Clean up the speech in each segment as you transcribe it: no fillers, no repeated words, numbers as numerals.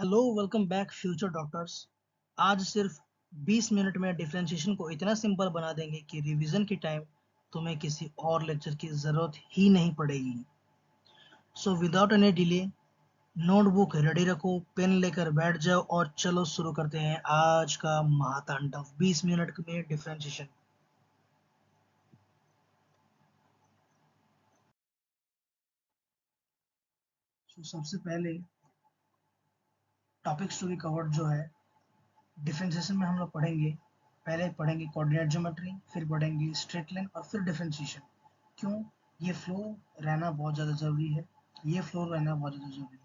Hello, welcome back future doctors. आज सिर्फ 20 minute में डिफरेंशिएशन को इतना सिंपल बना देंगे कि रिवीजन की टाइम तुम्हें किसी और लेक्चर की जरूरत ही नहीं पड़ेगी। So without any delay, notebook ready रखो, पेन लेकर बैठ जाओ और चलो शुरू करते हैं आज का महातांडव 20 मिनट में डिफरेंशिएशन। सबसे पहले टॉपिक्स टू बी कवर्ड जो है डिफरेंशिएशन में हम लोग पढ़ेंगे। पहले पढ़ेंगे कोऑर्डिनेट ज्योमेट्री, फिर पढ़ेंगे स्ट्रेट लाइन और फिर डिफरेंशिएशन। क्यों? ये फ्लो रहना बहुत ज़्यादा ज़रूरी है। ये फ्लो रहना बहुत ज़्यादा ज़रूरी है।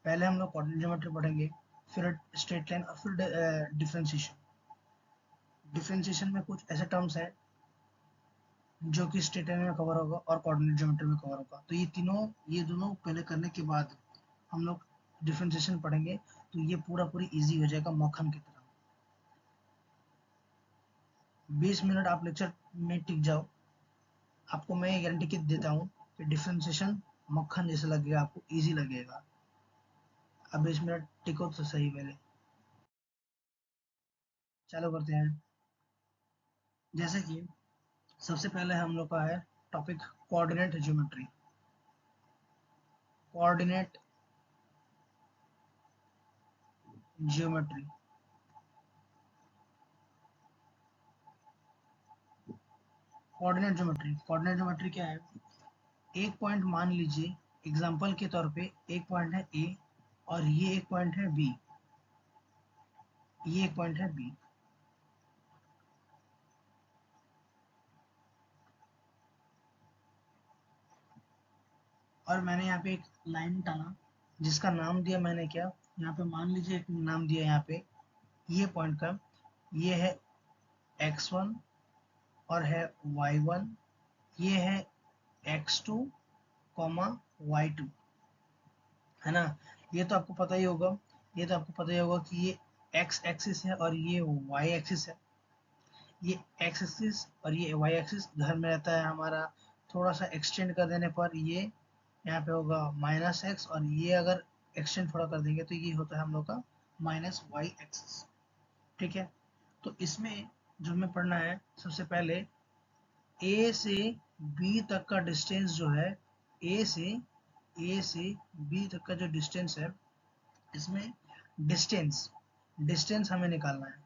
पहले हम लोग कोऑर्डिनेट ज्योमेट्री पढ़ेंगे, फिर स्ट्रेट लाइन और फिर डिफरेंशिएशन। डिफरेंशिएशन में कुछ ऐसे टर्म्स हैं जो कि स्ट्रेट लाइन में कवर होगा और कोऑर्डिनेट ज्योमेट्री में कवर होगा। तो ये दोनों पहले करने के बाद हम लोग डिफरेंशिएशन पढ़ेंगे, तो ये पूरी इजी हो जाएगा मक्खन की तरह। 20 मिनट आप लेक्चर में टिक जाओ, आपको मैं ये गारंटी देता हूँ कि डिफरेंशिएशन मक्खन जैसा लगेगा, आपको इजी लगेगा। अब 20 मिनट टिको तो सही पहले। चालू करते हैं। जैसे कि सबसे पहले हम लोग का है topic coordinate geometry. Coordinate geometry coordinate geometry क्या है? एक पॉइंट मान लीजिए, एग्जांपल के तौर पे एक पॉइंट है ए और ये एक पॉइंट है बी, ये एक पॉइंट है बी। और मैंने यहाँ पे एक लाइन टाना जिसका नाम दिया मैंने क्या, यहाँ पे मान लीजिए एक नाम दिया यहाँ पे, ये पॉइंट का ये है x1 और है y1, ये है x2 कॉमा y2, है ना? ये तो आपको पता ही होगा, कि ये x एक्सिस है और ये y एक्सिस है। ये x एक्सिस और ये y एक्सिस घर में रहता है हमारा। थोड़ा सा एक्सटेंड कर देने पर ये यहाँ पे होगा माइनस एक्स, और ये अगर एक्सटेंड थोड़ा कर देंगे तो ये होता है हम लोग का माइनस वाई एक्सिस। ठीक है, तो इसमें जो हमें पढ़ना है सबसे पहले ए से बी तक का डिस्टेंस जो है, ए से बी तक का जो डिस्टेंस है, इसमें डिस्टेंस डिस्टेंस हमें निकालना है।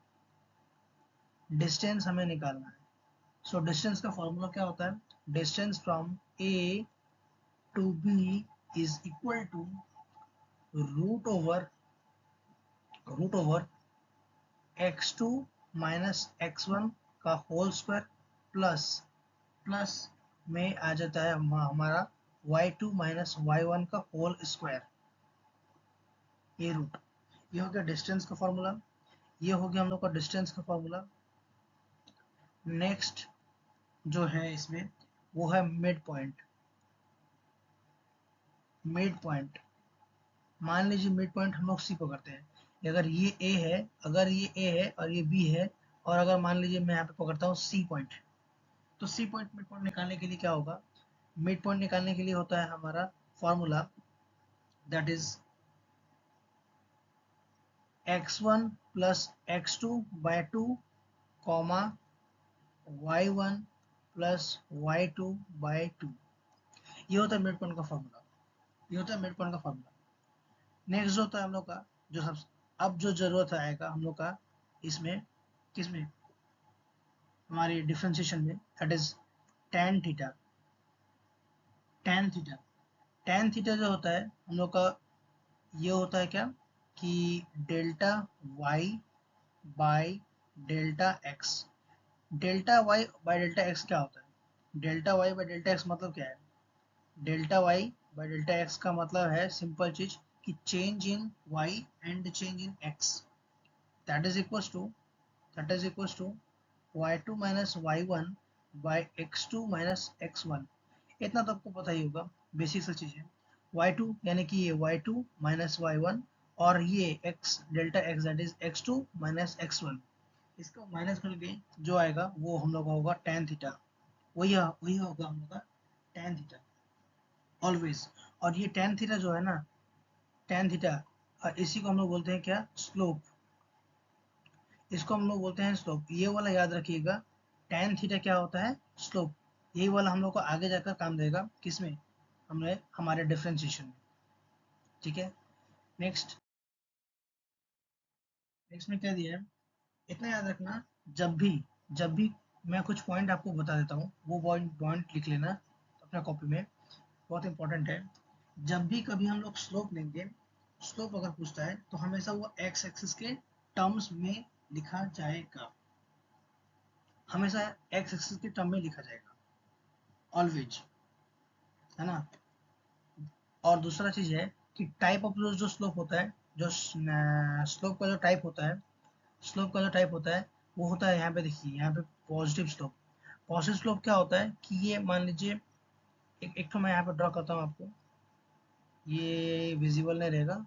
डिस्टेंस हमें निकालना है। सो डिस्टेंस का फॉर्मूला क्या होता है? Distance from A to B is equal to root over x2 minus x1 का होल स्क्वायर प्लस प्लस में आ जाता है हमारा y2 माइनस y1 का होल स्क्वायर, ये रूट। ये हो गया डिस्टेंस का फॉर्मूला, ये हो गया हम लोग का डिस्टेंस का फॉर्मूला। नेक्स्ट जो है इसमें वो है मिड पॉइंट। मिड पॉइंट मान लीजिए मिड पॉइंट हम लोग सी को करते हैं। अगर ये ए है, और ये बी है, और अगर मान लीजिए मैं यहाँ पे पकड़ता हूँ सी पॉइंट, तो सी पॉइंट मिड पॉइंट निकालने के लिए क्या होगा? मिड पॉइंट निकालने के लिए होता है हमारा formula, that is x1 plus x2 by 2 comma y1 plus y2 by 2। ये होता है मिड पॉइंट का फॉर्मूला। नेक्स्ट होता है हम लोग का जो सब, अब जो जरूरत आएगा हम लोग का इसमें, किसमें? हमारी डिफरेंशिएशन में, that is tan theta. tan theta tan theta जो होता है हम लोग का, ये होता है क्या कि delta y by delta x। Delta y by delta x क्या होता है? Delta y by delta x मतलब क्या है? Delta y by delta x का मतलब है सिंपल चीज कि change in y and change in x, that is equals to y2 minus y1 by x2 minus x1। इतना तो आपको पता ही होगा, बेसिक सा चीज है। y2 यानी कि ये y2 माइनस y1, और ये x delta x that is x2 minus x1। इसको माइनस करके जो आएगा वो हम लोग का होगा tan थीटा। वही होगा हम लोग का tan थीटा ऑलवेज। और ये tan थीटा जो है ना, tan थीटा और इसी को हम लोग बोलते हैं क्या, स्लोप। इसको हम लोग बोलते हैं स्लोप। ये वाला याद रखिएगा, tan थीटा क्या होता है, स्लोप। यही वाला हम लोग को आगे जाकर काम देगा, किसमें, हमने हमारे डिफरेंशिएशन में। ठीक है, नेक्स्ट नेक्स्ट में क्या दिया है, इतना याद रखना, जब भी मैं कुछ पॉइंट आपको बता देता हूँ, वो पॉइंट लिख लेना अपना कॉपी में, बहुत इंपॉर्टेंट है। जब भी कभी हम लोग स्लोप लेंगे, स्लोप अगर पूछता है तो हमेशा वो एक्स एक्सिस के टर्म्स में लिखा जाएगा, हमेशा एक्स एक्सिस के टर्म में लिखा जाएगा, ऑलवेज, है ना। और दूसरा चीज है कि टाइप ऑफ जो स्लोप होता है, जो स्लोप का जो टाइप होता है, स्लोप का जो टाइप होता है वो होता है, यहाँ पे देखिए, यहाँ पे पॉजिटिव स्लोप। पॉजिटिव स्लोप क्या होता है कि ये मान लीजिए, एक तो मैं यहाँ पे ड्रॉ करता हूँ आपको, ये विजिबल नहीं रहेगा,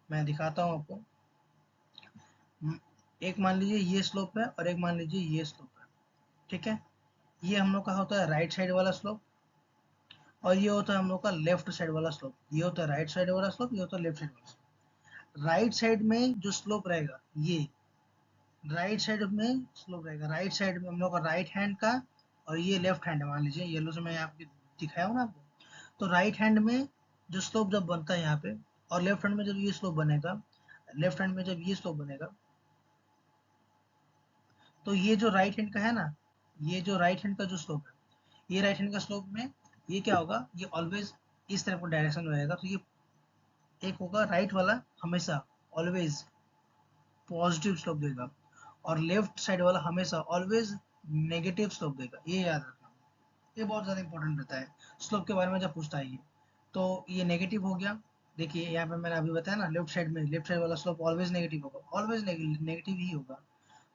मैं दिखाता हूँ आपको। एक मान लीजिए ये स्लोप है और एक मान लीजिए ये स्लोप है, ठीक है। ये हम लोग का होता है राइट साइड वाला स्लोप, और ये होता है हम लोग का लेफ्ट साइड वाला स्लोप। ये होता है राइट साइड वाला स्लोप, ये होता है लेफ्ट साइड वाला स्लोप। राइट साइड में जो स्लोप रहेगा, ये राइट साइड में स्लोप रहेगा, राइट साइड में हम लोग का राइट हैंड का, और ये लेफ्ट हैंड है, मान लीजिए येलो से मैं आपको दिखाया हूँ ना आपको, तो राइट हैंड में जो स्लोप जब बनता है यहाँ पे, और लेफ्ट हैंड में जब ये स्लोप बनेगा, लेफ्ट हैंड में जब ये स्लोप बनेगा, तो ये जो राइट हैंड का है ना, ये जो राइट हैंड का जो स्लोप है, ये राइट हैंड का स्लोप में ये क्या होगा, ये ऑलवेज इस तरफ का डायरेक्शन में रहेगा, तो ये एक होगा राइट वाला, हमेशा ऑलवेज पॉजिटिव स्लोप देगा, और लेफ्ट साइड वाला हमेशा ऑलवेज नेगेटिव स्लोप देगा, ये याद रखना। ये बहुत ज्यादा इंपॉर्टेंट रहता है स्लोप के बारे में जब पूछता है ये। तो ये नेगेटिव हो गया, देखिए यहाँ पे मैंने अभी बताया ना, लेफ्ट साइड में, लेफ्ट साइड वाला स्लोप ऑलवेज नेगेटिव होगा, ऑलवेज नेगेटिव ही होगा,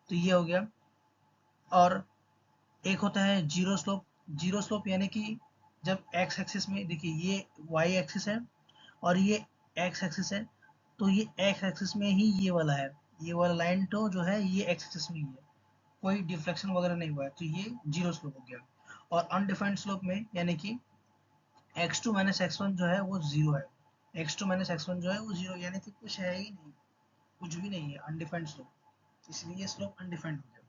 तो ये हो गया। और एक होता है जीरो स्लोप। जीरो स्लोप यानी कि जब एक्स एक्सिस में, देखिए ये वाई एक्सिस है और ये एक्स एक्सिस है, तो ये एक्स एक्सिस में ही ये वाला है, ये वाला लाइन तो जो है ये एक्स एक्सिस में ही है, कोई डिफ्लेक्शन वगैरह नहीं हुआ है, तो ये जीरो स्लोप हो गया। और अनडिफाइंड स्लोप में यानी कि x2 माइनस x1 जो है वो जीरो है, x2 माइनस x1 जो है वो जीरो, यानी कि कुछ है ही नहीं, कुछ भी नहीं है, अनडिफाइंड स्लोप, इसलिए ये स्लोप अनडिफाइंड हो गया।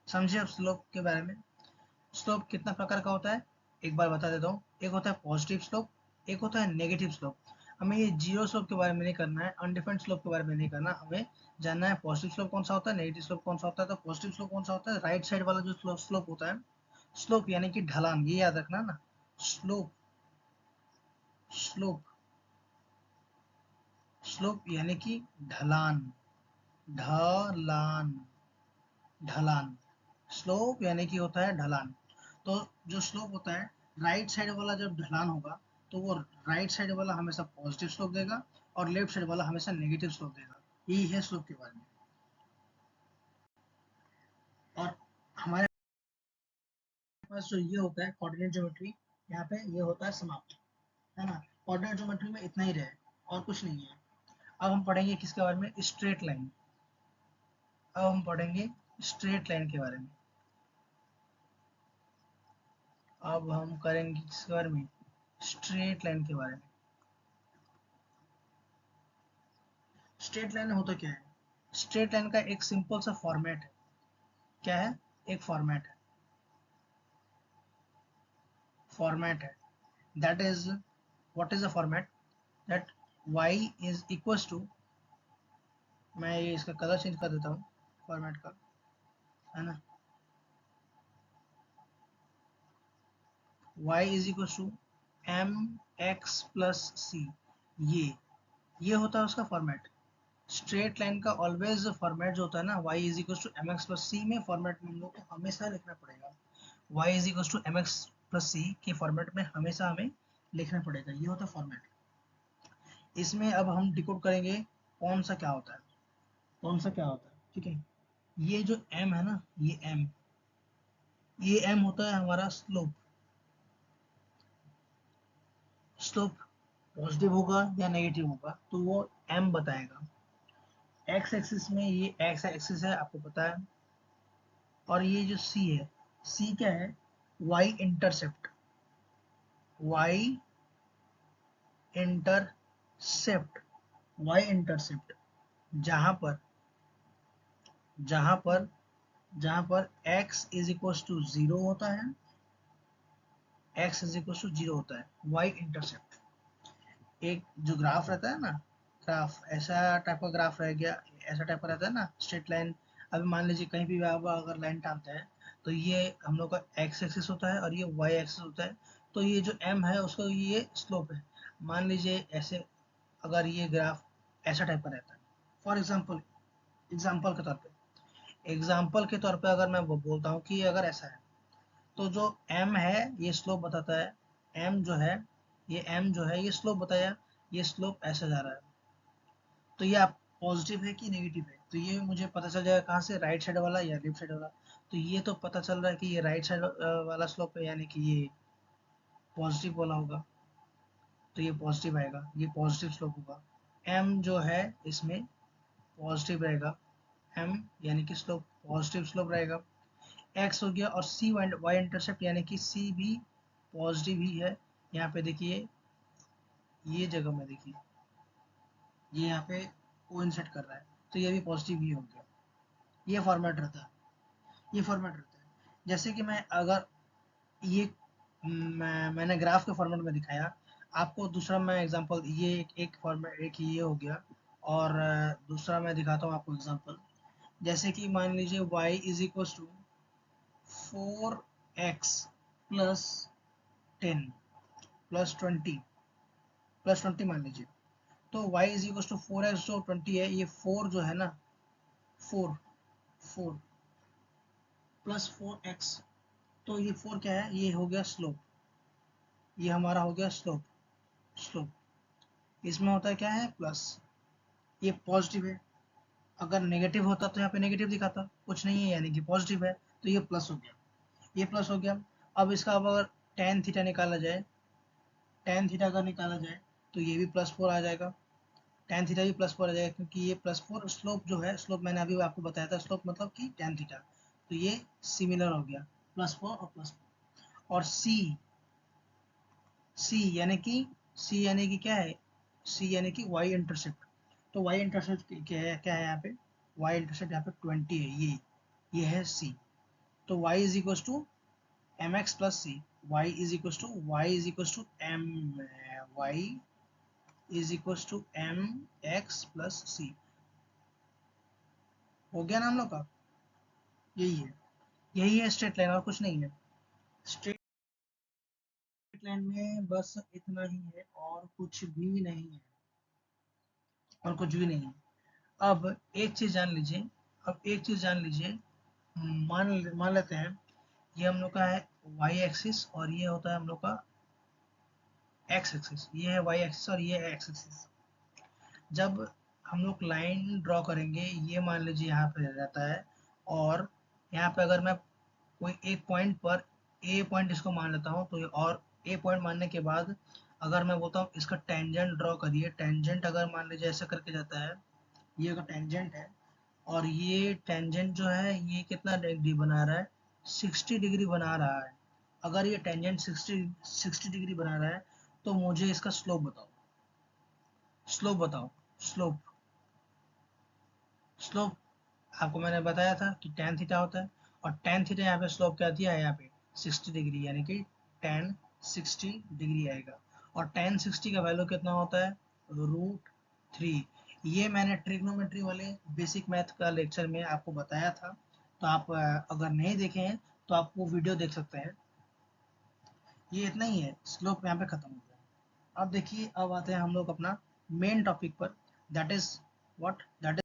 समझिए अब स्लोप के बारे में। स्लोप कितना प्रकार का होता है, एक बार बता देता हूँ। एक होता है पॉजिटिव स्लोप, एक होता है नेगेटिव स्लोप। हमें ये जीरो स्लोप के बारे में नहीं करना है, अनडिफाइंड स्लोप के बारे में नहीं करना, हमें जानना है पॉजिटिव स्लोप कौन सा होता है, नेगेटिव स्लोप कौन सा होता है। तो पॉजिटिव स्लोप कौन सा होता है, राइट साइड वाला जो स्लोप होता है, स्लोप यानी कि ढलान, ये याद रखना ना, स्लोप, स्लोप, स्लोप यानी कि ढलान, ढलान, ढलान, स्लोप यानी कि होता है ढलान। तो जो स्लोप होता है, राइट साइड वाला जब ढलान होगा, तो वो राइट साइड वाला हमेशा पॉजिटिव स्लोप देगा, और लेफ्ट साइड वाला हमेशा नेगेटिव स्लोप देगा। यही है स्लोप के बारे में। और हमारे पास जो ये होता है कोऑर्डिनेट ज्योमेट्री, यहाँ पे ये होता है समाप्त, है ना। कोऑर्डिनेट ज्योमेट्री में इतना ही रहे, और कुछ नहीं है। अब हम पढ़ेंगे किसके बारे में, स्ट्रेट लाइन। अब हम पढ़ेंगे स्ट्रेट लाइन के बारे में। अब हम करेंगे किसके बारे में, स्ट्रेट लाइन के बारे में। स्ट्रेट लाइन होता क्या है, स्ट्रेट लाइन का एक सिंपल सा फॉर्मेट है, क्या है, एक फॉर्मेट है, फॉर्मेट है, that is, what is the format, that y is equals to, मैं ये इसका कलर चेंज कर देता हूँ फॉर्मेट का, है ना, y is equals to M X plus C, ये होता है उसका फॉर्मेट। स्ट्रेट लाइन का ऑलवेज फॉर्मेट जो होता है ना, y is equals to M X plus C में फॉर्मेट में हम लोग को हमेशा लिखना पड़ेगा, y is equals to M X plus C के फॉर्मेट में हमेशा हमें लिखना पड़ेगा, ये होता है फॉर्मेट। इसमें अब हम डिकोड करेंगे कौन सा क्या होता है, कौन सा क्या होता है, ठीक है। ये जो m है ना, ये m होता है हमारा स्लोप। स्लोप पॉजिटिव होगा या नेगेटिव होगा तो वो m बताएगा। x एक्सिस में ये x एक्सिस है, आपको पता है। और ये जो c है, c क्या है, y intercept, y intercept, y intercept जहां पर जहां पर जहां पर x इज इक्वल टू 0 होता है, x इज इक्वल टू 0 होता है, y इंटरसेप्ट एक जो ग्राफ रहता है ना, ग्राफ ऐसा टाइप का ग्राफ रह गया, ऐसा टाइप का रहता है ना स्ट्रेट लाइन। अभी मान लीजिए कहीं भी आप अगर लाइन टानते हैं तो ये हम लोग का एक्स एक्सिस होता है और ये वाई एक्सिस होता है, तो ये जो एम है उसका ये स्लोप है। मान लीजिए ऐसे अगर ये ग्राफ ऐसा टाइप का रहता है, फॉर एग्जाम्पल एग्जाम्पल के तौर पे अगर मैं बोलता हूँ कि अगर ऐसा है तो जो m है ये स्लोप बताता है, m जो है ये m जो है ये स्लोप बताया, ये स्लोप ऐसे जा रहा है, तो ये आप पॉजिटिव है कि नेगेटिव है, तो ये मुझे पता चल जाएगा कहाँ से, राइट साइड वाला या लेफ्ट साइड वाला। तो ये तो पता चल रहा है कि ये राइट साइड वाला स्लोप है, यानी कि ये पॉजिटिव वाला होगा, तो ये पॉजिटिव आएगा, ये पॉजिटिव स्लोप होगा। m जो है इसमें पॉजिटिव रहेगा, m यानी कि स्लोप पॉजिटिव स्लोप रहेगा। x हो गया और c y इंटरसेप्ट यानी कि c भी पॉजिटिव ही है। यहाँ पे देखिए ये जगह में देखिए ये यहाँ पे कोइंसाइड कर रहा है, तो ये भी पॉजिटिव ही हो गया। ये फॉर्मेट रहता है, ये फॉर्मेट रहता है। जैसे कि मैं अगर ये मैंने ग्राफ के फॉर्मेट में दिखाया आपको, दूसरा मैं एग्जांपल ये एक फॉर्मेट, एक ये हो गया और दूसरा मैं दिखाता हूँ आपको एग्जांपल। जैसे कि मान लीजिए y is equal to 4x plus 10 plus 20 मान लीजिए, तो y is equal to 4x जो 20 है, ये 4 जो है ना 4 4 प्लस 4x, तो ये 4 क्या है, ये हो गया स्लोप, ये हमारा हो गया स्लोप। स्लोप इसमें होता है क्या है प्लस, ये पॉजिटिव है, अगर नेगेटिव होता तो यहाँ पे नेगेटिव दिखाता, कुछ नहीं है यानी कि पॉजिटिव है, तो ये प्लस हो गया, ये प्लस हो गया। अब इसका अब अगर टेन थीटा निकाला जाए, टेन थीटा अगर निकाला जाए तो ये भी +4 आ जाएगा, टेन थीटा भी +4 आ जाएगा, क्योंकि ये +4 स्लोप जो है, स्लोप मैंने अभी आपको बताया था, स्लोप मतलब कि टेन थीटा, तो ये सिमिलर हो गया, +4 और +4। और सी यानी कि क्या है, सी यानी कि वाई इंटरसेप्ट, तो वाई इंटरसेप्ट क्या है यहाँ पे, वाई इंटरसेप्ट यहाँ पे 20 है, ये है सी, तो y is equal to M X plus C, Y is equal to M Y is equal to M X plus C. हो गया ना हम लोग का, यही है, यही है स्ट्रेट लाइन और कुछ नहीं है। स्ट्रेट लाइन में बस इतना ही है और कुछ भी नहीं है, और कुछ भी नहीं है। अब एक चीज जान लीजिए, अब एक चीज जान लीजिए, मान लेते हैं ये हम लोग का है y एक्सिस और ये होता है हम लोग का x एक्सिस, ये है y एक्सिस और ये है x एक्सिस। जब हम लोग लाइन ड्रॉ करेंगे, ये मान लीजिए यहाँ पे रहता है, और यहाँ पे अगर मैं कोई एक पॉइंट पर ए पॉइंट इसको मान लेता हूँ, तो और ए पॉइंट मानने के बाद अगर मैं बोलता हूँ इसका टेंजेंट ड्रॉ करिए, टेंजेंट अगर मान लीजिए ऐसा करके जाता है, ये अगर टेंजेंट है और ये टेंजेंट जो है ये कितना डिग्री बना रहा है, 60 डिग्री बना रहा है। अगर ये टेंजेंट 60 डिग्री बना रहा है तो मुझे इसका स्लोप बताओ, स्लोप बताओ, स्लोप स्लोप आपको मैंने बताया था कि tan थीटा होता है, और tan थीटा यहाँ पे स्लोप क्या दिया है, यहाँ पे 60 डिग्री, यानी कि tan 60 डिग्री आएगा। और tan 60 का वैल्यू कितना होता है, √3। ये मैंने ट्रिग्नोमेट्री वाले बेसिक मैथ का लेक्चर में आपको बताया था, तो आप अगर नहीं देखे हैं तो आप वो वीडियो देख सकते हैं। ये इतना ही है, स्लोप यहाँ पे खत्म हो गया। अब देखिए, अब आते हैं हम लोग अपना मेन टॉपिक पर, that is what, that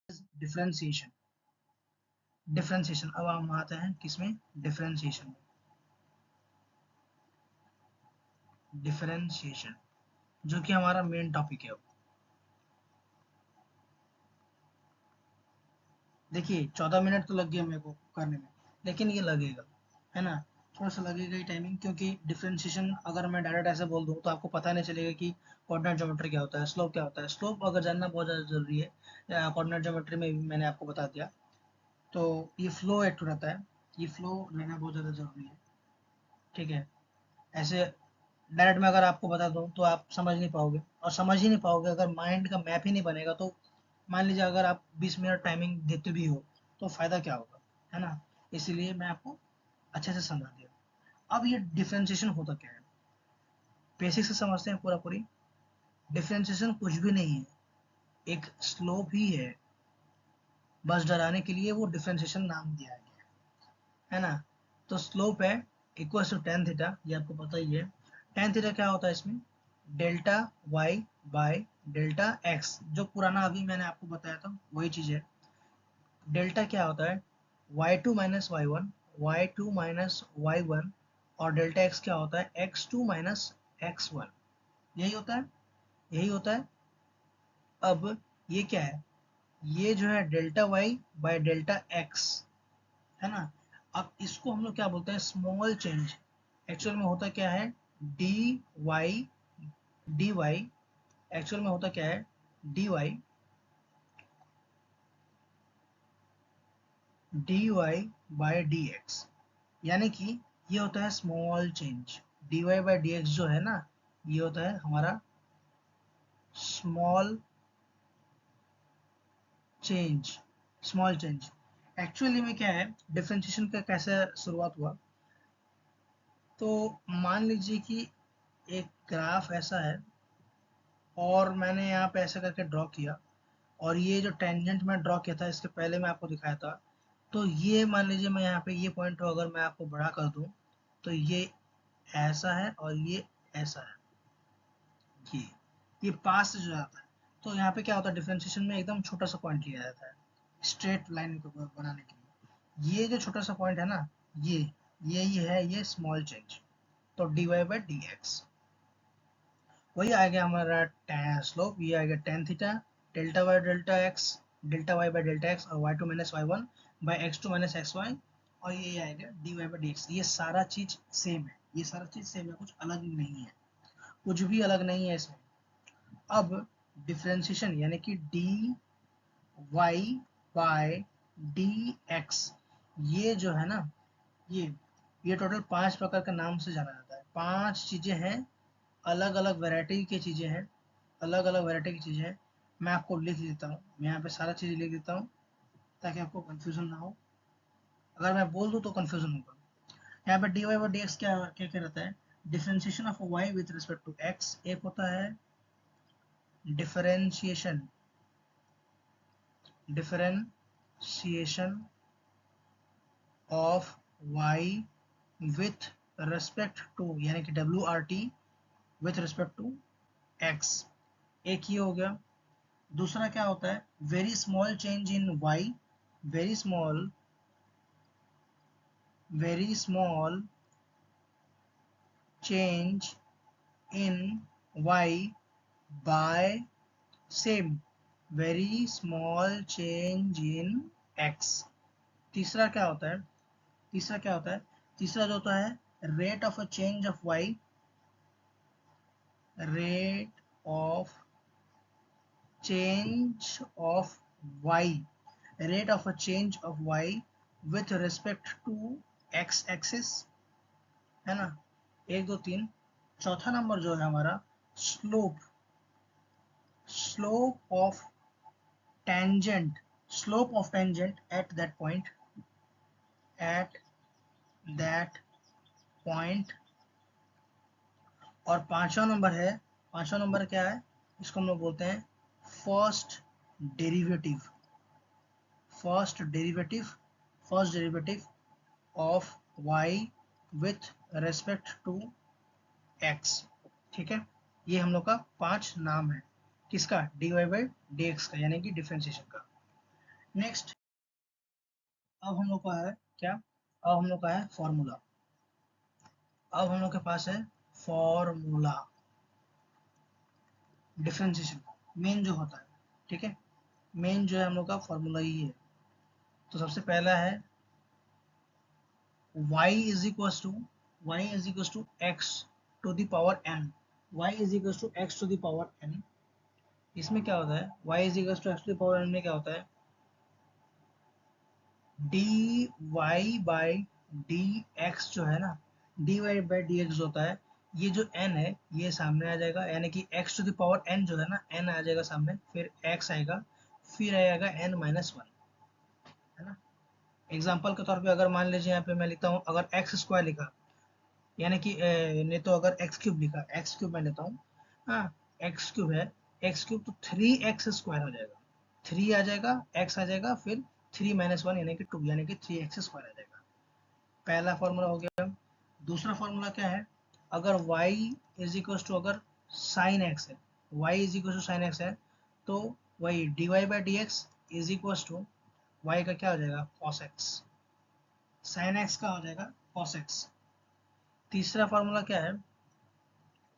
is differentiation. Differentiation, अब हम आते हैं किसमें, डिफरेंशिएशन। डिफरेंशिएशन जो कि हमारा मेन टॉपिक है। देखिए 14 मिनट तो लग गया मेरे को करने में, लेकिन ये लगेगा, है ना, थोड़ा सा लगेगा ही टाइमिंग, क्योंकि डिफरेंशिएशन अगर मैं डायरेक्ट ऐसे बोल दूँ तो आपको पता नहीं चलेगा कि कोऑर्डिनेट ज्योमेट्री क्या होता है, स्लोप क्या होता है। स्लोप अगर जानना बहुत ज़्यादा जरूरी है, कोऑर्डिनेट ज्योमेट्री में भी मैंने आपको बता दिया। तो ये फ्लो एक रहता है, ये फ्लो लेना बहुत ज़्यादा जरूरी है, ठीक है। ऐसे डायरेक्ट में अगर आपको बता दूं तो आप समझ नहीं पाओगे, और समझ ही नहीं पाओगे अगर माइंड का मैप ही नहीं बनेगा तो मान लीजिए अगर आप 20 मिनट टाइमिंग देते भी हो तो फायदा क्या होगा, है ना। इसीलिए मैं आपको अच्छे से समझा दिया। अब ये डिफरेंशिएशन होता क्या है, बेसिक से समझते हैं पूरा पूरी। डिफरेंशिएशन कुछ भी नहीं है, एक स्लोप ही है, बस डराने के लिए वो डिफरेंशिएशन नाम दिया गया है ना। तो स्लोप है इक्वल टू टेन थीटा, ये आपको पता ही है। टेन थीटा क्या होता है इसमें, delta y by delta x, जो पुराना अभी मैंने आपको बताया था वही चीज है। डेल्टा क्या होता है, y2 minus Y one, y two minus Y one, और डेल्टा x क्या होता है, x2 माइनस एक्स वन। यही होता है, यही होता है। अब ये क्या है, ये जो है delta y by delta x, है ना। अब इसको हम लोग क्या बोलते हैं, स्मॉल चेंज। एक्चुअल में होता क्या है, d y, d y, actual में होता क्या है, d y, d y by d x, यानी कि ये होता है small change. D Y by D x जो है ना, ये होता है हमारा small change, small change. Actually में क्या है, डिफरेंशिएशन का कैसे शुरुआत हुआ, तो मान लीजिए कि एक ग्राफ ऐसा है और मैंने यहाँ पे ऐसे करके ड्रॉ किया, और ये जो टेंजेंट में ड्रॉ किया था इसके पहले मैं आपको दिखाया था। तो ये मान लीजिए मैं यहाँ पे ये पॉइंट को अगर मैं आपको बड़ा कर दूं तो ये ऐसा है और ये ऐसा है, ये ये पास से जो आता है। तो यहाँ पे क्या होता है, डिफरेंशिएशन में एकदम छोटा सा पॉइंट लिया जाता है स्ट्रेट लाइन को बनाने के लिए। ये जो छोटा सा पॉइंट है ना, ये यही है ये स्मॉल चेंज। तो D Y by D x, वही आ गया हमारा tan स्लोप, ये आ गया tan theta, delta Y delta X, delta Y by delta X, और Y two minus Y one by X two minus X Y, और ये आएगा D Y by D x. ये सारा चीज सेम है, ये सारा चीज सेम है, कुछ अलग नहीं है, कुछ भी अलग नहीं है इसमें। अब डिफरेंशिएशन यानी कि d y by d x, ये जो है ना, ये टोटल 5 प्रकार के नाम से जाना जाता है। 5 चीजें हैं, अलग अलग वैरायटी की चीजें हैं, अलग अलग वैरायटी की चीजें हैं। मैं आपको लिख देता हूँ, मैं यहाँ पे सारा चीज लिख देता हूँ ताकि आपको कंफ्यूजन ना हो। अगर मैं बोल दूँ तो कंफ्यूजन होगा। यहाँ पे d Y by D x क्या क्या क्या रहता है, differentiation of y with respect to x. एक होता है differentiation, differentiation of y with respect to, यानी कि डब्ल्यू r t, with respect to x. एक ये हो गया। दूसरा क्या होता है, very small change in y, very small, very small change in y by same, very small change in x. तीसरा क्या होता है, तीसरा क्या होता है, तीसरा जो होता है rate of a change of y, rate of change of y, rate of a change of y with respect to x axis, है ना। एक दो तीन। चौथा नंबर जो है हमारा slope, slope of tangent, slope of tangent at that point, at that point. और पांचवा नंबर है, पांचवा नंबर क्या है, इसको हम लोग बोलते हैं first derivative, first derivative, first derivative of y with respect to x। ठीक है, ये हम लोग का 5 नाम है, किसका, dy बाई dx का, यानी कि डिफरेंशिएशन का। नेक्स्ट, अब हम लोग का है क्या, अब हम लोग का है फॉर्मूला। अब हम लोग के पास है फॉर्मूला डिफरेंशिएशन, मेन जो होता है, ठीक है, मेन जो है हम लोग का फॉर्मूला ही है। तो सबसे पहला है y is equal to, y is equal to x to the power n, y is equal to x to the power n। इसमें क्या होता है, y is equal to x to the power n में क्या होता है, dy by D x जो है ना, dy बाई डी एक्स होता है ये जो n है ये सामने आ जाएगा, यानी कि x to the power n जो है ना, n आ जाएगा सामने, फिर x आएगा, फिर आएगा n माइनस वन, है ना। एग्जाम्पल के तौर पे अगर मान लीजिए यहाँ पे मैं लिखता हूँ, अगर एक्स स्क्वायर लिखा, यानी कि नहीं तो अगर एक्स क्यूब लिखा, एक्स क्यूब मैं लेता हूँ, हाँ एक्स क्यूब है, एक्स क्यूब तो 3x² हो जाएगा, 3 आ जाएगा, x आ जाएगा, फिर 3 माइनस वन यानी कि 2, यानी कि 3x² आ जाएगा। पहला फॉर्मूला हो गया। दूसरा फॉर्मूला क्या है, अगर y इज इक्वल टू, अगर साइन x है, y is equal to sine x है, तो वही dy by D x is equal to y का क्या हो जाएगा, cos x, साइन x का हो जाएगा cos x। तीसरा फॉर्मूला क्या है,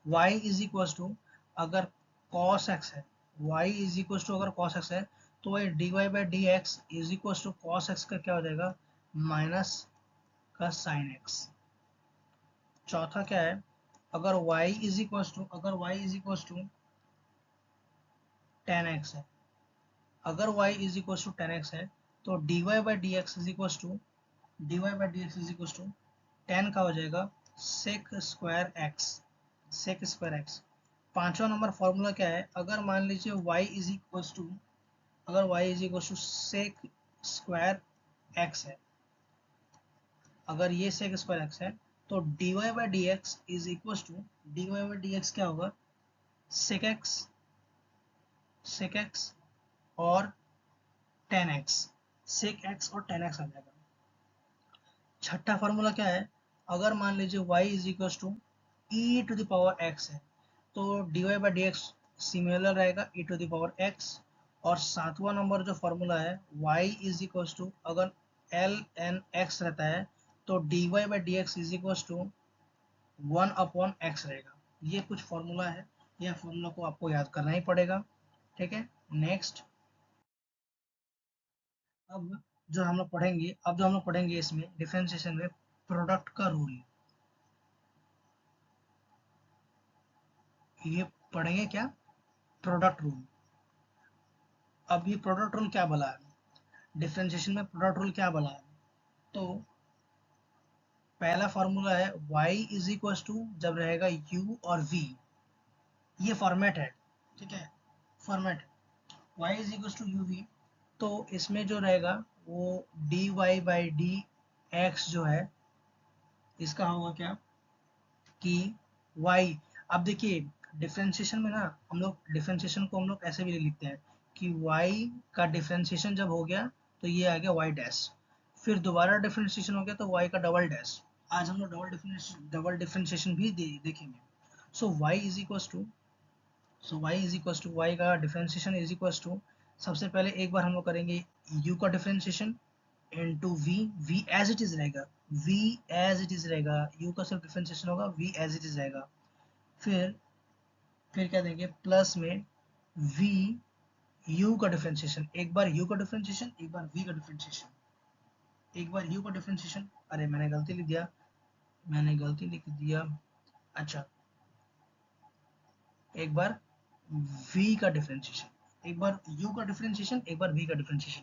y इज इक्वल टू, अगर cos x है, y इज इक्वल टू अगर cos x है, तो वही dy by D x is equal to cos x का क्या हो जाएगा, माइनस का साइन x। चौथा क्या है, अगर y इज इक्वल टू, अगर y is equal to tan x है, अगर y is equal to tan x है, तो dy by D x is equal to, dy by D x is equal to tan का हो जाएगा sec square x, sec square x. पांचवा नंबर formula क्या है, अगर मान लीजिए y इज इक्वल टू, अगर y is equal to sec square x है, अगर ये सेक स्क्वायर एक्स है, तो dy by D x is equal to, dy by D x क्या होगा, सेक एक्स, सेक एक्स और टेन एक्स, सेक एक्स और टेन एक्स आ जाएगा। छठा फॉर्मूला क्या है, अगर मान लीजिए y is equal to e to the power x है, तो dy by D x similar रहेगा e to the power x। और सातवां नंबर जो फॉर्मूला है, y इज इक्वल टू, अगर एल एन एक्स रहता है, तो dy by D x is equal to one upon x रहेगा। ये कुछ फॉर्मूला है, यह फॉर्मूला को आपको याद करना ही पड़ेगा, ठीक है। नेक्स्ट, अब जो हम लोग पढ़ेंगे, अब जो हम लोग पढ़ेंगे इसमें डिफरेंशिएशन में प्रोडक्ट का रूल, ये पढ़ेंगे क्या, प्रोडक्ट रूल। अब ये प्रोडक्ट रूल क्या बोला है, डिफरेंशिएशन में प्रोडक्ट रूल क्या बोला है, तो पहला फॉर्मूला है y इज इक्वल टू, जब रहेगा u और v, ये फॉर्मेट है, ठीक है, format y is equal to u v, तो इसमें जो रहेगा वो dy बाई डी एक्स जो है, इसका होगा क्या कि y, अब देखिए डिफरेंशिएशन में ना, हम लोग डिफरेंशिएशन को हम लोग ऐसे भी लिखते हैं कि y का डिफरेंशिएशन जब हो गया तो ये आ गया y डैश, फिर दोबारा डिफरेंशिएशन हो गया तो y का डबल डैश। आज हम लोग डबल डिफरेंशिएशन भी देखेंगे। So y is equal to, so y is equal to, y का डिफरेंशिएशन इज इक्वल टू, सबसे पहले एक बार हम लोग करेंगे u का differentiation into v, v as it is रहेगा, v एज इट इज रहेगा, u का सिर्फ डिफरेंशिएशन होगा, v एज इट इज रहेगा। फिर क्या देंगे, प्लस में v u का डिफरेंशिएशन, एक बार u का डिफरेंशिएशन, एक बार v का डिफरेंशिएशन, एक बार u का डिफरेंशिएशन, अरे मैंने गलती लिख दिया, मैंने गलती लिख दिया, अच्छा, एक बार v का डिफरेंशिएशन, एक बार u का डिफरेंशिएशन, एक बार v का डिफरेंशिएशन,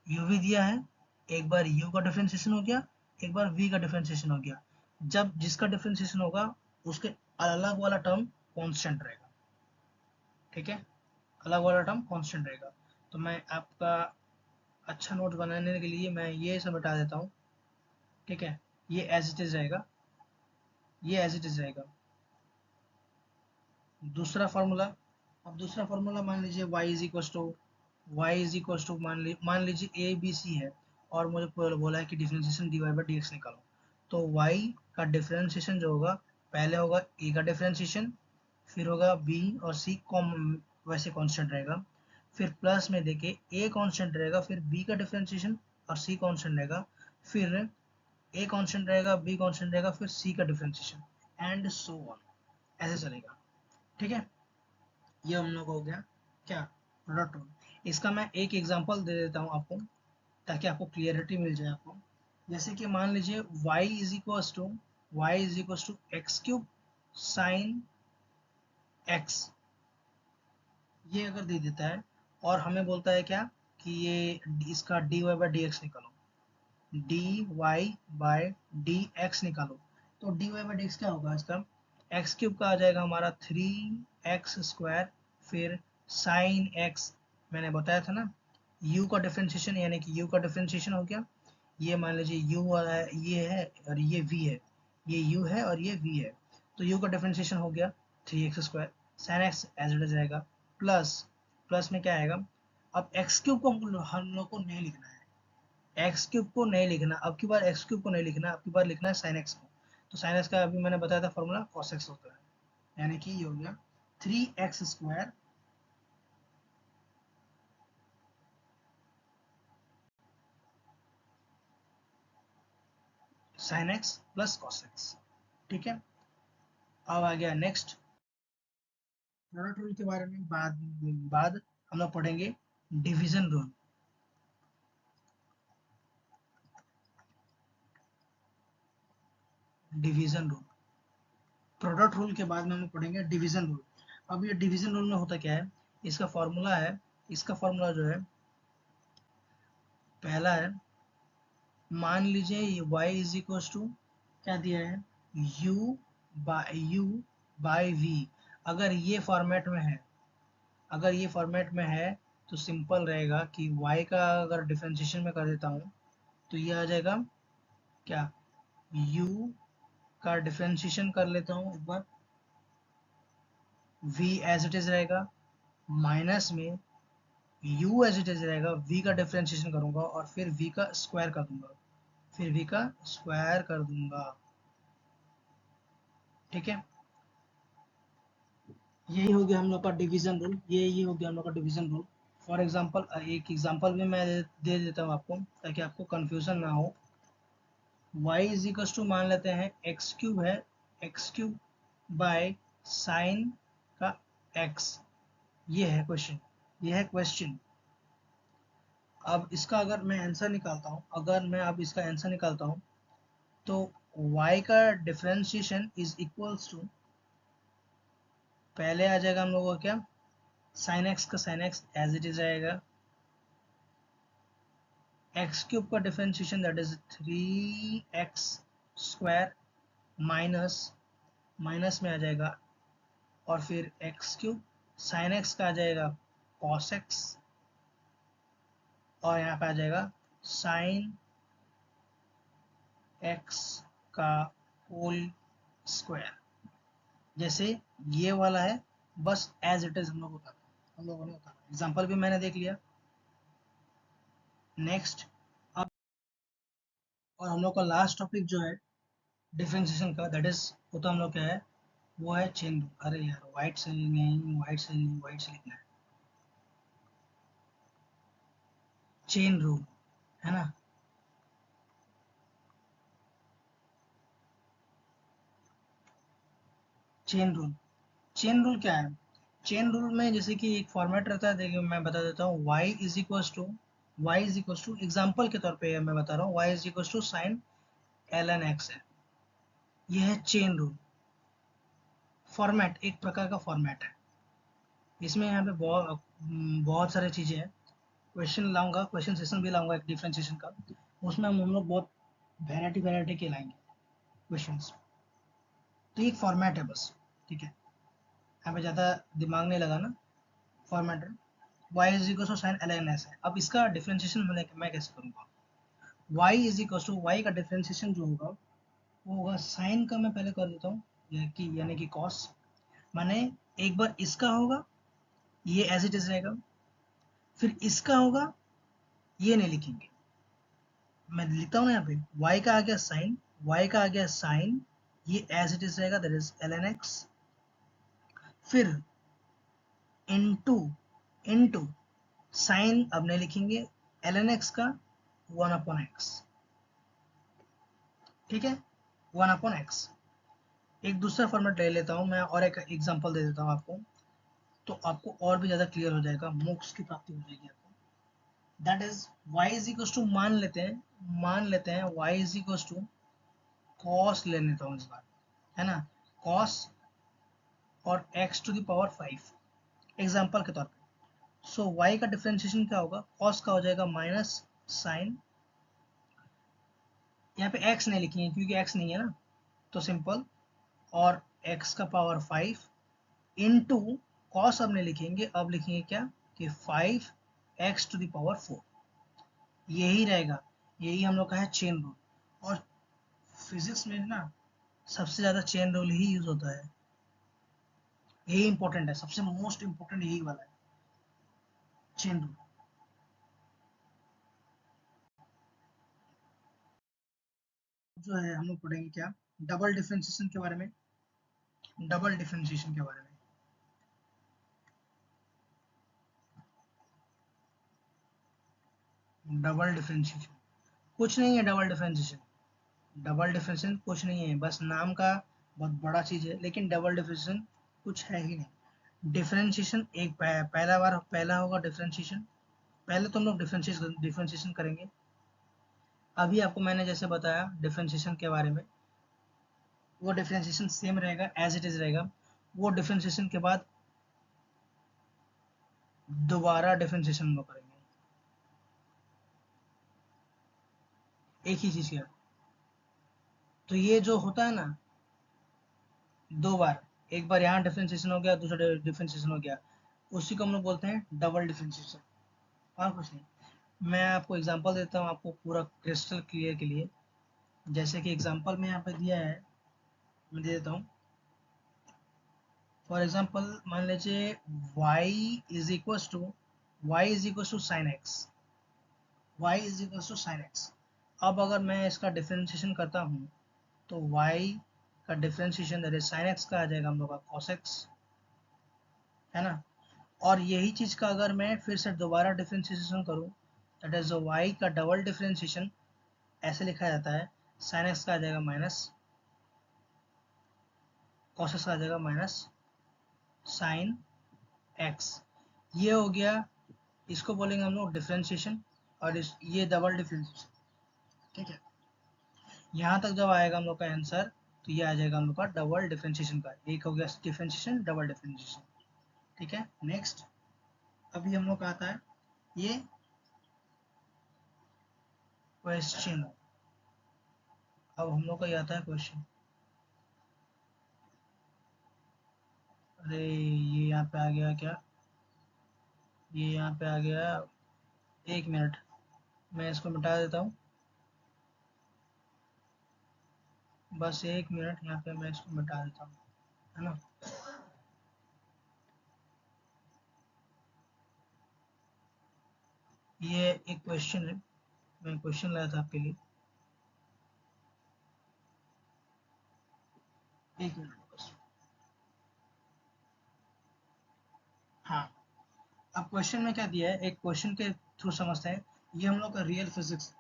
u भी दिया है, एक बार u का डिफरेंशिएशन हो गया, एक बार v का डिफरेंशिएशन हो गया। जब जिसका डिफरेंशिएशन होगा उसके अलग वाला टर्म कांस्टेंट रहेगा, ठीक है, अलग वाला टर्म कांस्टेंट रहेगा। तो मैं आपका अच्छा नोट बनाने के लिए मैं ये सब हटा देता हूँ, ठीक है, ये एज इट इज रहेगा, ये एज इट इज रहेगा। दूसरा फार्मूला, अब दूसरा फार्मूला मान लीजिए y is equal to, y is equal to, मान लीजिए ए बी सी है, और मुझे बोला है कि differentiation d Y by D x निकालो, तो y का डिफरेंशिएशन जो होगा, पहले होगा a का डिफरेंशिएशन, फिर होगा b और c कॉम वैसे कांस्टेंट रहेगा, फिर प्लस में देखिए a कांस्टेंट रहेगा, फिर b का डिफरेंशिएशन और c कांस्टेंट रहेगा, फिर a कांस्टेंट रहेगा, b कांस्टेंट रहेगा, फिर c का डिफरेंशिएशन, एंड सो ऑन, ऐसे चलेगा, ठीक है। ये हम लोग हो गया क्या, प्रोडक्ट रूल। इसका मैं एक एग्जांपल दे देता हूँ आपको, ताकि आपको क्लियरिटी मिल जाए आपको। जैसे कि मान लीजिए y is equal to, y is equal to x cube sine x, ये अगर दे देता है और हमें बोलता है क्या कि ये इसका D Y by D x निकालो, D Y by D x निकालो, तो D Y by D x क्या होगा इसका, एक्स क्यूब का आ जाएगा हमारा 3x², फिर साइन एक्स, मैंने बताया था ना u का डिफ्रेंशिएशन, यानी कि u का डिफ्रेंशिएशन हो गया, ये मान लीजिए u वाला है, ये है और ये v है, ये u है और ये v है, तो u का डिफ्रेंशिएशन हो गया 3x², sine x as it is रहेगा, प्लस प्लस में क्या आएगा, अब एक्स क्यूब को हम लोग को नहीं लिखना है, एक्स क्यूब को नहीं लिखना, अब की बार एक्स क्यूब को नहीं लिखना, अब की बार लिखना है साइन एक्स को, तो साइन एक्स का अभी मैंने बताया था फॉर्मूला कॉस एक्स होता है, यानी कि ये हो गया 3x² sine x plus cos x. ठीक है, अब आ गया नेक्स्ट प्रोडक्ट रूल के बारे में, बाद हम लोग पढ़ेंगे division rule. Division rule, product rule के बाद में हम लोग पढ़ेंगे डिवीजन रूल। अब ये डिवीजन रूल में होता क्या है, इसका फॉर्मूला है, इसका फॉर्मूला जो है पहला है, मान लीजिए y इज इक्वल टू क्या दिया है u बाई v, अगर ये फॉर्मेट में है, अगर ये फॉर्मेट में है तो सिंपल रहेगा कि y का अगर डिफरेंशिएशन में कर देता हूँ तो ये आ जाएगा क्या, u का डिफरेंशिएशन कर लेता हूँ एक बार, v एज इट इज रहेगा, माइनस में u एज इट इज रहेगा, v का डिफरेंशिएशन करूंगा और फिर v का स्क्वायर कर दूंगा, फिर v का स्क्वायर कर दूंगा। ठीक है, यही हो गया हम लोग का डिवीजन रूल, ये हो गया हम लोग का डिवीजन रूल। फॉर एग्जांपल एक एग्जांपल भी मैं दे देता हूँ आपको, ताकि आपको कंफ्यूजन ना हो। y इज इक्वल टू मान लेते हैं एक्स क्यूब है, एक्स क्यूब बाय साइन का x, ये है क्वेश्चन, ये है क्वेश्चन। अब इसका अगर मैं आंसर निकालता हूँ, अगर मैं अब इसका आंसर निकालता हूँ तो y का डिफरेंशिएशन इज इक्वल्स टू, पहले आ जाएगा हम लोगों का क्या, साइन एक्स का sine x as it is रहेगा, एक्स क्यूब का differentiation that is 3x² minus, minus में आ जाएगा और फिर एक्स क्यूब, साइन एक्स का आ जाएगा कॉस एक्स, और यहाँ पे आ जाएगा साइन एक्स का होल स्क्वायर, जैसे ये वाला है, बस एज इट इज हम लोगों ने उतारा, एग्जाम्पल भी मैंने देख लिया। नेक्स्ट, अब और हम लोग का लास्ट टॉपिक जो है डिफरेंशिएशन का, दैट इज वो तो हम लोग क्या है, वो है चेन रूल। अरे यार व्हाइट से नहीं, व्हाइट से नहीं, व्हाइट से लिखना है, चेन रूल है ना। चेन रूल, चेन रूल क्या है, चेन रूल में जैसे कि एक फॉर्मेट रहता है, देखिए मैं बता देता हूँ, y is equal to, y is equal to, example के तौर पे मैं बता रहा हूँ, y is equal to sine ln x है, ये है चेन रूल। फॉर्मेट एक प्रकार का फॉर्मेट है, इसमें यहाँ पे बहुत सारी चीज़ें हैं, क्वेश्चन लाऊंगा, क्वेश्चन सेशन भी लाऊंगा एक डिफरेंशिएशन का, उसमें हम लोग बहुत वैरायटी वैरायटी के लाएंगे क्वेश्चंस, तो एक फॉर्मेट है बस। ठीक है, यहाँ पे ज़्यादा दिमाग नहीं लगाना, फॉर्मेट है, y is equal to sine ln s है। अब इसका डिफरेंशिएशन मैं कैसे करूँगा, y is equal to, y का डिफरेंशिएशन जो होगा वो होगा, साइन का मैं पहले कर देता हूँ, यानी कि कॉस, माने एक बार इसका होगा, ये एज इट इज रहेगा, फिर इसका होगा, ये नहीं लिखेंगे, मैं लिखता हूँ ना यहाँ पे, y का आ गया साइन, y का आ गया साइन, ये एज इट इज रहेगा, दैट इज ln x, फिर इनटू, इनटू साइन अब नहीं लिखेंगे, ln x का 1/x। ठीक है, 1/x। एक दूसरा फॉर्मेट ले लेता हूँ मैं, और एक एग्जांपल दे देता हूँ आपको, तो आपको और भी ज़्यादा क्लियर हो जाएगा, मोक्ष की प्राप्ति हो जाएगी आपको। That is y is equal to, मान लेते हैं y is equal to cos ले लेता हूँ इस बार, है ना, कॉस और x to the power 5 example के तौर पे। सो y का डिफरेंशिएशन क्या होगा, कॉस का हो जाएगा माइनस साइन, यहाँ पे x नहीं लिखेंगे क्योंकि x नहीं है ना, तो सिंपल, और x का पावर 5 इंटू कॉस अब नहीं लिखेंगे, अब लिखेंगे क्या कि 5x टू द पावर 4। यही रहेगा, यही हम लोग का है चेन रूल। और फिजिक्स में ना सबसे ज्यादा चेन रूल ही यूज होता है, यही इंपॉर्टेंट है, सबसे मोस्ट इंपॉर्टेंट यही वाला है, चेन रूल। जो है हम लोग पढ़ेंगे क्या, डबल डिफरेंशिएशन के बारे में, डबल डिफरेंशिएशन के बारे में। डबल डिफरेंशिएशन कुछ नहीं है, डबल डिफरेंशिएशन कुछ नहीं है, बस नाम का बहुत बड़ा चीज है, लेकिन डबल डिफरेंशिएशन कुछ है ही नहीं। डिफरेंशिएशन एक पहला होगा डिफरेंशिएशन, पहले तो हम लोग डिफरेंशिएशन करेंगे। अभी आपको मैंने जैसे बताया डिफरेंशिएशन के बारे में, वो डिफरेंशिएशन सेम रहेगा, एज इट इज रहेगा। वो डिफरेंशिएशन के बाद दोबारा डिफरेंशिएशन हम लोग करेंगे, एक ही चीज का। तो ये जो होता है ना, दो बार, एक बार यहाँ डिफरेंशिएशन हो गया, दूसरा डिफरेंशिएशन हो गया, उसी को हम लोग बोलते हैं डबल डिफरेंशिएशन, और कुछ नहीं। मैं आपको एग्जांपल देता हूँ, आपको पूरा क्रिस्टल क्लियर के लिए। जैसे कि एग्जांपल में यहाँ पे दिया है, मैं दे देता हूँ। फॉर एग्जांपल मान लीजिए y is equal to sine x, अब अगर मैं इसका डिफरेंशिएशन करता हूँ तो y का differentiation that is sine x का आ जाएगा हम लोग का cos x, है ना। और यही चीज का अगर मैं फिर से दोबारा डिफरेंशिएशन करूँ, दैट इज y का डबल डिफरेंशिएशन ऐसे लिखा जाता है, साइन एक्स का आ जाएगा माइनस, cos x का आ जाएगा माइनस साइन एक्स। ये हो गया, इसको बोलेंगे हम लोग डिफरेंशिएशन, और ये डबल डिफरेंशिएशन, ठीक है। यहाँ तक जब आएगा हम लोग का आंसर, तो ये आ जाएगा हम लोग का डबल डिफरेंशिएशन का, एक हो गया डिफरेंशिएशन, डबल डिफरेंशिएशन, ठीक है। नेक्स्ट अभी हम लोग का आता है ये क्वेश्चन, अब हम लोग का ये आता है क्वेश्चन। अरे ये यहाँ पे आ गया क्या, ये यहाँ पे आ गया, एक मिनट, मैं इसको मिटा देता हूँ, बस एक मिनट, यहाँ पे मैं इसको मिटा देता हूँ, है ना। ये एक क्वेश्चन है, मैं क्वेश्चन लाया था आपके लिए, एक मिनट बस। हाँ, अब क्वेश्चन में क्या दिया है, एक क्वेश्चन के थ्रू समझते हैं। ये हम लोग का रियल फिजिक्स,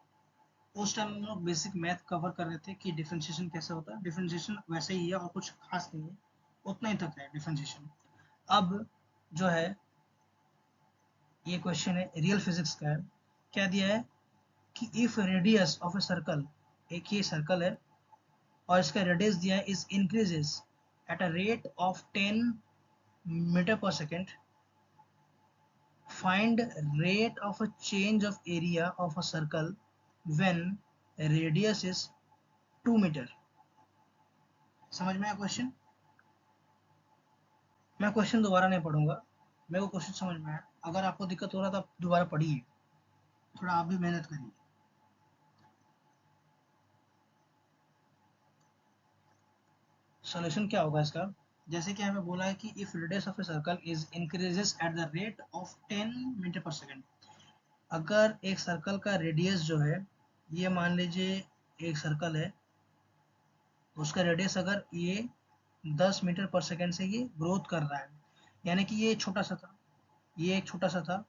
उस टाइम हम लोग बेसिक मैथ कवर कर रहे थे कि डिफरेंशिएशन कैसे होता है। डिफरेंशिएशन वैसे ही है और कुछ खास नहीं है, उतना ही तक है डिफरेंशिएशन। अब जो है ये क्वेश्चन है, रियल फिजिक्स का है। क्या दिया है कि if radius of a circle, एक ये सर्कल है और इसका रेडियस दिया है is increases at a rate of 10 metre per second, find rate of a change of area of a circle when radius is 2 metre. समझ में आया क्वेश्चन? मैं क्वेश्चन दोबारा नहीं पढ़ूंगा, मेरे को क्वेश्चन समझ में आया। अगर आपको दिक्कत हो रहा था आप दोबारा पढ़िए, थोड़ा आप भी मेहनत करिए। सॉल्यूशन क्या होगा इसका, जैसे कि हमें बोला है कि if radius of a circle is increases at the rate of 10 metre per second, अगर एक सर्कल का रेडियस जो है, ये मान लीजिए एक सर्कल है, उसका रेडियस अगर ये 10 मीटर पर सेकेंड से ये ग्रोथ कर रहा है, यानी कि ये छोटा सा था, ये एक छोटा सा था,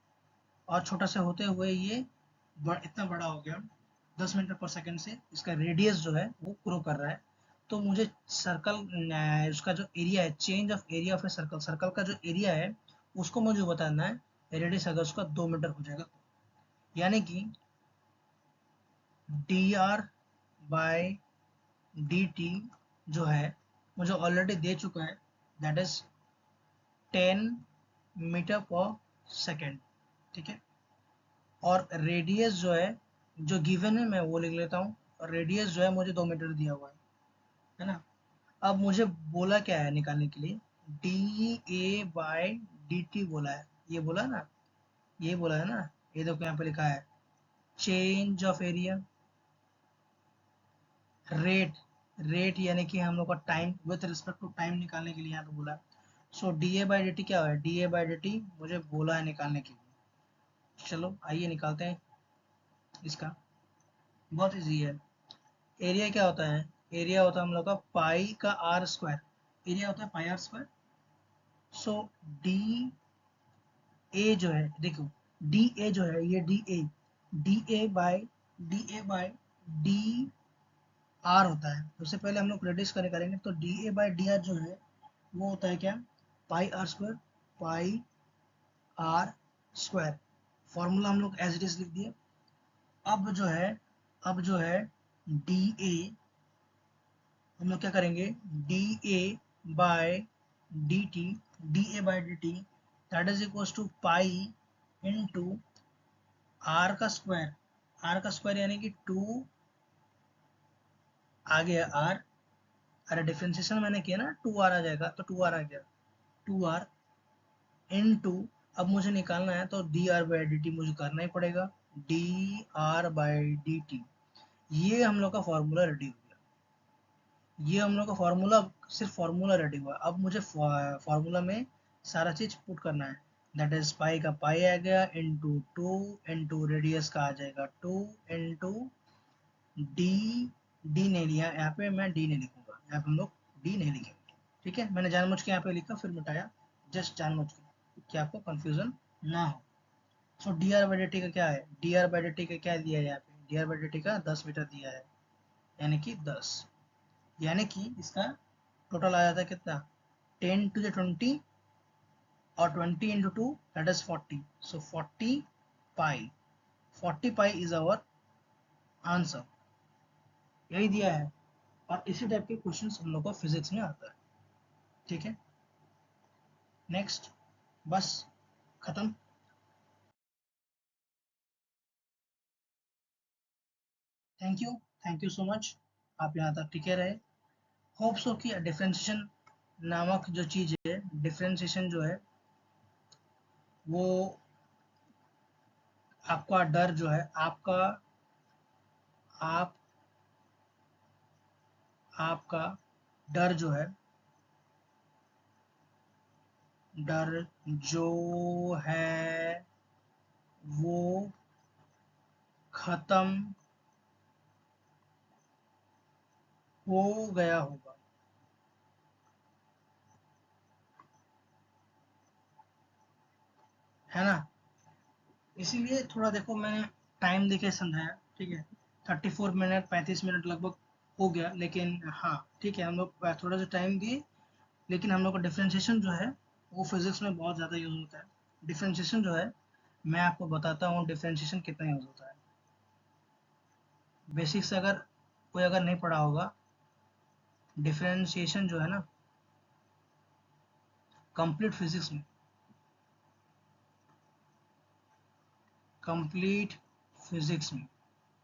और छोटा सा होते हुए ये इतना बड़ा हो गया, 10 मीटर पर सेकेंड से इसका रेडियस जो है वो ग्रो कर रहा है। तो मुझे सर्कल उसका जो एरिया है, change of area of a circle, circle का जो एरिया है उसको मुझे बताना है, रेडियस अगर उसका 2 मीटर हो जाएगा, यानी कि D R by D T जो है मुझे ऑलरेडी दे चुका है, that is 10 metre per second, ठीक है। और रेडियस जो है, जो गिवन है मैं वो लिख लेता हूँ, और रेडियस जो है मुझे 2 मीटर दिया हुआ है ना। अब मुझे बोला क्या है निकालने के लिए, dA/dt बोला है, ये बोला ना, ये बोला है ना, ये देखो यहाँ पे लिखा है change of area, rate, rate यानी कि हम लोग का time with respect to time निकालने के लिए यहाँ पे बोला। सो dA/dt क्या है, dA/dt मुझे बोला है निकालने के लिए। चलो आइए निकालते हैं इसका, बहुत इजी है। एरिया क्या होता है, एरिया होता है हम लोग का पाई का आर स्क्वायर, एरिया होता है pi R square. So D A जो है, देखो डी ए जो है, ये D A by D R होता है। सबसे पहले हम लोग रेडिस करेंगे, तो dA/dr जो है वो होता है क्या, pi R square, pi R square. Formula हम लोग एज इट इज लिख दिए। अब जो है, अब जो है डी ए, हम लोग क्या करेंगे, d A by d t, dA/dt that is equals to pi into r का स्क्वायर, आर का स्क्वायर यानी कि 2, आ गया आर, अरे डिफ्रेंशिएशन मैंने किया ना, 2r आ जाएगा, तो 2r आ गया, 2r इनटू, अब मुझे निकालना है तो dr/dt मुझे करना ही पड़ेगा, dr/dt। ये हम लोग का फॉर्मूला रेडी हो गया, ये हम लोग का फॉर्मूला, सिर्फ फॉर्मूला रेडी हुआ। अब मुझे फॉर्मूला में सारा चीज पुट करना है, दैट इज पाई का पाई आ गया इंटू 2 इंटू रेडियस का आ जाएगा 2 इंटू डी, डी नहीं लिया यहाँ पे, मैं डी नहीं लिखूंगा यहाँ पे, हम लोग डी नहीं लिखेंगे, ठीक है। मैंने जानबूझ के यहाँ पे लिखा फिर मिटाया, जस्ट जानबूझ के कि आपको कंफ्यूजन ना हो। सो dr/dt का क्या है, dr/dt का क्या दिया है यहाँ पे, dr/dt का 10 मीटर दिया है, यानी कि 10, यानी कि इसका टोटल आ जाता है कितना, 10⁻20 और 20 into 2 that is 40, so 40 pi, 40 pi is our answer, यही दिया है। और इसी टाइप के क्वेश्चंस हम लोग को फिजिक्स में आता है, ठीक है। नेक्स्ट, बस खत्म। थैंक यू सो मच, आप यहाँ तक टिके रहे। होप सो कि डिफ्रेंशिएशन नामक जो चीज है, डिफ्रेंशिएशन जो है वो आपका डर जो है, आपका आप आपका डर जो है, डर जो है वो खत्म हो गया होगा, है ना। इसीलिए थोड़ा देखो मैंने टाइम देके समझाया, ठीक है। 34 मिनट 35 मिनट लगभग हो गया, लेकिन हाँ ठीक है, हम लोग थोड़ा सा टाइम दिए, लेकिन हम लोग का डिफ्रेंशिएशन जो है वो फिजिक्स में बहुत ज़्यादा यूज होता है। डिफ्रेंशिएशन जो है, मैं आपको बताता हूँ डिफ्रेंशिएशन कितना यूज होता है। बेसिक से अगर कोई अगर नहीं पढ़ा होगा, डिफ्रेंशिएशन जो है ना, कंप्लीट फिजिक्स में, कंप्लीट फिजिक्स में,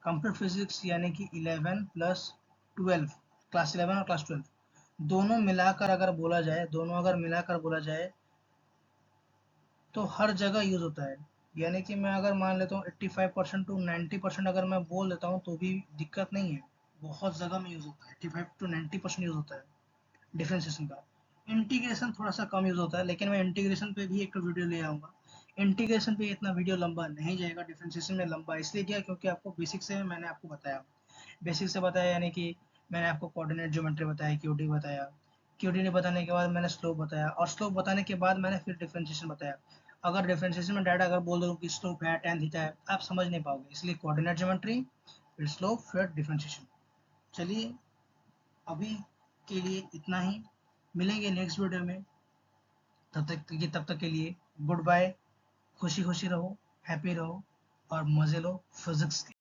कंप्लीट फिजिक्स यानी कि 11 प्लस 12, क्लास 11 और क्लास 12 दोनों मिलाकर अगर बोला जाए, दोनों अगर मिलाकर बोला जाए तो हर जगह यूज होता है। यानी कि मैं अगर मान लेता हूँ 85% टू 90% अगर मैं बोल देता हूँ तो भी दिक्कत नहीं है, बहुत जगह में यूज होता है, 85 to 90% यूज होता है डिफ्रेंशिएशन का। इंटीग्रेशन थोड़ा सा कम यूज होता है, लेकिन मैं इंटीग्रेशन पे भी एक तो वीडियो ले आऊंगा। इंटीग्रेशन पे इतना वीडियो लंबा नहीं जाएगा, डिफ्रेंशिएशन में लंबा इसलिए गया क्योंकि आपको बेसिक से मैंने आपको बताया, बेसिक से बताया, यानी कि मैंने आपको कोऑर्डिनेट ज्योमेट्री बताया, क्यूडी बताया, क्यूडी बताने के बाद मैंने स्लोप बताया, और स्लोप बताने के बाद मैंने फिर डिफ्रेंशिएशन बताया। अगर डिफ्रेंशिएशन में डायरेक्ट अगर बोल दो कि स्लोप है tan थीटा है, आप समझ नहीं पाओगे, इसलिए कोऑर्डिनेट ज्योमेट्री फिर स्लोप फिर डिफ्रेंशिएशन। चलिए अभी के लिए इतना ही, मिलेंगे नेक्स्ट वीडियो में, तब तक के लिए गुड बाय, खुशी खुशी रहो, हैप्पी रहो और मजे लो फिजिक्स के।